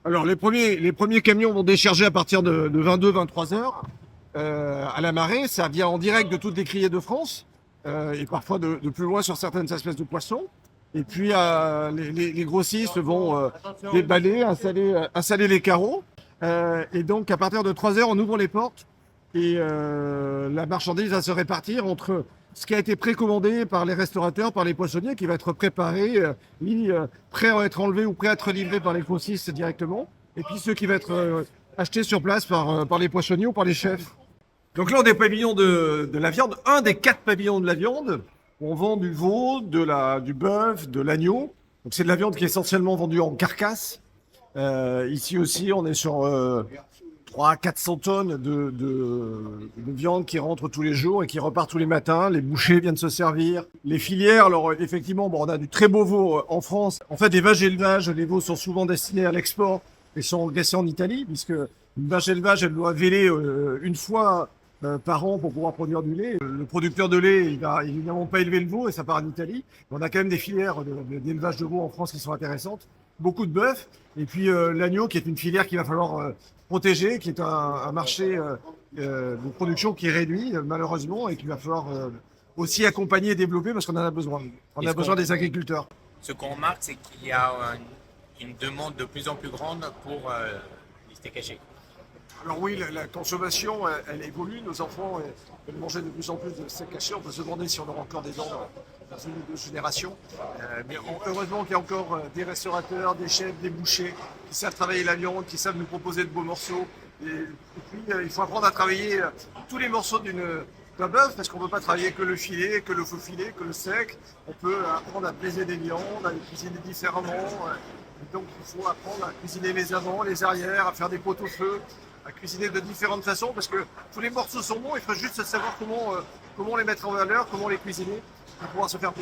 Alors, les premiers camions vont décharger à partir de 22-23 heures à la marée. Ça vient en direct de toutes les criées de France et parfois de plus loin sur certaines espèces de poissons. Et puis, les grossistes vont déballer, installer les carreaux. Et donc, à partir de 3 heures, on ouvre les portes et la marchandise va se répartir entre ce qui a été précommandé par les restaurateurs, par les poissonniers, qui va être préparé, prêt à être enlevé ou prêt à être livré par les grossistes directement. Et puis ceux qui vont être achetés sur place par les poissonniers ou par les chefs. Donc là, on est pavillon de la viande, un des 4 pavillons de la viande. On vend du veau, du bœuf, de l'agneau. Donc c'est de la viande qui est essentiellement vendue en carcasse. Ici aussi, on est sur 300-400 tonnes de viande qui rentre tous les jours et qui repart tous les matins. Les bouchers viennent se servir. Les filières, alors effectivement, bon, on a du très beau veau en France. En fait, des vaches d'élevage, les veaux sont souvent destinés à l'export et sont engraissés en Italie, puisque une vache d'élevage, elle doit véler une fois par an pour pouvoir produire du lait. Le producteur de lait, il va évidemment pas élever le veau et ça part en Italie. On a quand même des filières d'élevage de veau en France qui sont intéressantes. Beaucoup de bœuf. Et puis l'agneau, qui est une filière qu'il va falloir protéger, qui est un marché de production qui est réduit, malheureusement, et qu'il va falloir aussi accompagner et développer parce qu'on en a besoin. On a besoin des agriculteurs. Ce qu'on remarque, c'est qu'il y a une demande de plus en plus grande pour les steaks hachés. Alors oui, la consommation, elle évolue. Nos enfants veulent manger de plus en plus de steak haché. On peut se demander si on aura encore des dents dans une ou deux générations. Mais heureusement qu'il y a encore des restaurateurs, des chefs, des bouchers qui savent travailler la viande, qui savent nous proposer de beaux morceaux. Et puis, il faut apprendre à travailler tous les morceaux d'un bœuf, parce qu'on ne peut pas travailler que le filet, que le faux filet, que le sec. On peut apprendre à peser des viandes, à les cuisiner différemment. Et donc, il faut apprendre à cuisiner les avants, les arrières, à faire des pot au feu, à cuisiner de différentes façons, parce que tous les morceaux sont bons. Il faut juste savoir comment les mettre en valeur, comment les cuisiner pour pouvoir se faire plaisir.